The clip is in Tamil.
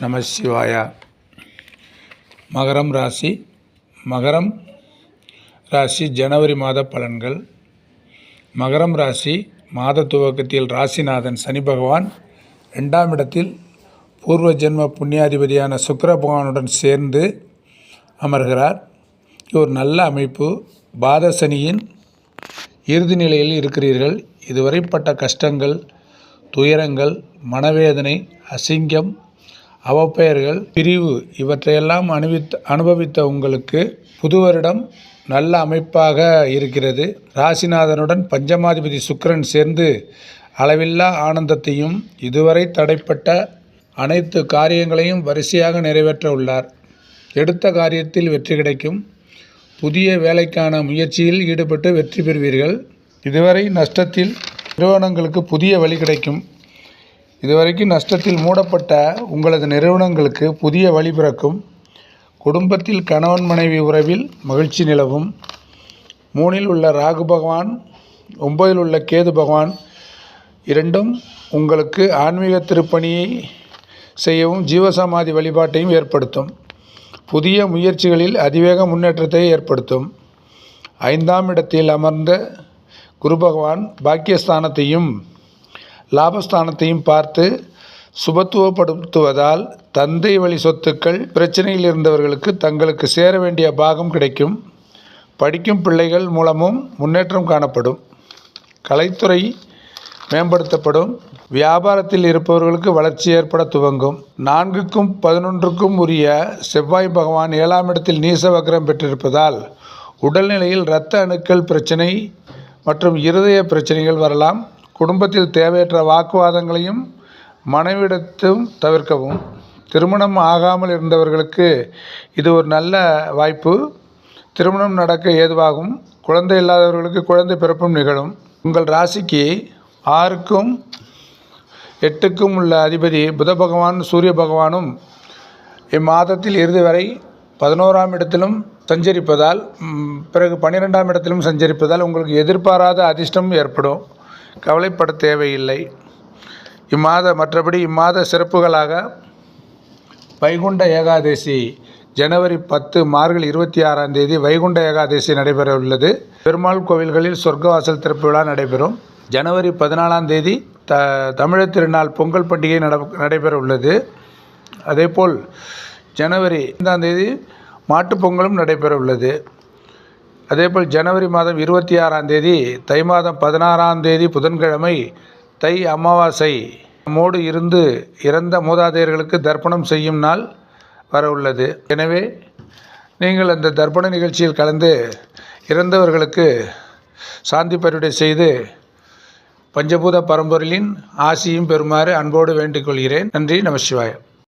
நம சிவாயா. மகரம் ராசி ஜனவரி மாத பலன்கள். மகரம் ராசி மாத துவக்கத்தில் ராசிநாதன் சனி பகவான் 2ஆம் இடத்தில் பூர்வ ஜென்ம புண்ணியாதிபதியான சுக்கிர பகவானுடன் சேர்ந்து அமர்கிறார். இது ஒரு நல்ல அமைப்பு. பாத சனியின் இறுதி நிலையில் இருக்கிறீர்கள். இதுவரைப்பட்ட கஷ்டங்கள், துயரங்கள், மனவேதனை, அசிங்கம், அவப்பெயர்கள், பிரிவு இவற்றையெல்லாம் அனுபவித்த உங்களுக்கு புது வருடம் நல்ல அமைப்பாக இருக்கிறது. ராசிநாதனுடன் பஞ்சமாதிபதி சுக்கிரன் சேர்ந்து அளவில்லா ஆனந்தத்தையும் இதுவரை தடைப்பட்ட அனைத்து காரியங்களையும் வரிசையாக நிறைவேற்ற உள்ளார். எடுத்த காரியத்தில் வெற்றி கிடைக்கும். புதிய வேலைக்கான முயற்சியில் ஈடுபட்டு வெற்றி பெறுவீர்கள். இதுவரை நஷ்டத்தில் நிறுவனங்களுக்கு புதிய வழி கிடைக்கும். இதுவரைக்கும் நஷ்டத்தில் மூடப்பட்ட உங்களது நிறுவனங்களுக்கு புதிய வழி பிறக்கும். குடும்பத்தில் கணவன் மனைவி உறவில் மகிழ்ச்சி நிலவும். 3இல் உள்ள ராகு பகவான், 9இல் உள்ள கேது பகவான் இரண்டும் உங்களுக்கு ஆன்மீக திருப்பணியை செய்யவும் ஜீவசமாதி வழிபாட்டையும் ஏற்படுத்தும். புதிய முயற்சிகளில் அதிவேக முன்னேற்றத்தை ஏற்படுத்தும். 5ஆம் இடத்தில் அமர்ந்த குரு பகவான் பாக்கியஸ்தானத்தையும் லாபஸ்தானத்தையும் பார்த்து சுபத்துவப்படுத்துவதால் தந்தை வழி சொத்துக்கள் பிரச்சனையில் இருந்தவர்களுக்கு தங்களுக்கு சேர வேண்டிய பாகம் கிடைக்கும். படிக்கும் பிள்ளைகள் மூலமும் முன்னேற்றம் காணப்படும். கலைத்துறை மேம்படுத்தப்படும். வியாபாரத்தில் இருப்பவர்களுக்கு வளர்ச்சி ஏற்பட துவங்கும். 4க்கும் 11க்கும் உரிய செவ்வாய் பகவான் 7ஆம் இடத்தில் நீச வக்ரம் பெற்றிருப்பதால் உடல்நிலையில் இரத்த அணுக்கள் பிரச்சனை மற்றும் இருதய பிரச்சனைகள் வரலாம். குடும்பத்தில் தேவையற்ற வாக்குவாதங்களையும் மனைவிடத்தும் தவிர்க்கவும். திருமணம் ஆகாமல் இருந்தவர்களுக்கு இது ஒரு நல்ல வாய்ப்பு. திருமணம் நடக்க ஏதுவாகும். குழந்தை இல்லாதவர்களுக்கு குழந்தை பிறப்பும் நிகழும். உங்கள் ராசிக்கு 6க்கும் 8க்கும் உள்ள அதிபதி புத பகவான் சூரிய பகவானும் இம்மாதத்தில் இறுதி வரை 11ஆம் இடத்திலும் சஞ்சரிப்பதால், பிறகு 12ஆம் இடத்திலும் சஞ்சரிப்பதால் உங்களுக்கு எதிர்பாராத அதிர்ஷ்டம் ஏற்படும். கவலைப்பட தேவையில்லை. மற்றபடி இம்மாத சிறப்புகளாக வைகுண்ட ஏகாதசி ஜனவரி 10 மார்கழி 26ஆம் தேதி வைகுண்ட ஏகாதசி நடைபெற உள்ளது. பெருமாள் கோவில்களில் சொர்க்கவாசல் திறப்பு விழா நடைபெறும். ஜனவரி 14ஆம் தேதி தமிழர் திருநாள் பொங்கல் பண்டிகை நடைபெற உள்ளது. அதேபோல் ஜனவரி 5ஆம் தேதி மாட்டுப்பொங்கலும் நடைபெற உள்ளது. அதேபோல் ஜனவரி மாதம் 26ஆம் தேதி தை மாதம் 16ஆம் தேதி புதன்கிழமை தை அமாவாசை மோடு இருந்து இறந்த மூதாதையர்களுக்கு தர்ப்பணம் செய்யும் நாள் வர உள்ளது. எனவே நீங்கள் அந்த தர்ப்பண நிகழ்ச்சியில் கலந்து இறந்தவர்களுக்கு சாந்தி பரிவுரை செய்து பஞ்சபூத பரம்பொருளின் ஆசியும் பெறுமாறு அன்போடு வேண்டிக் கொள்கிறேன். நன்றி. நம சிவாய.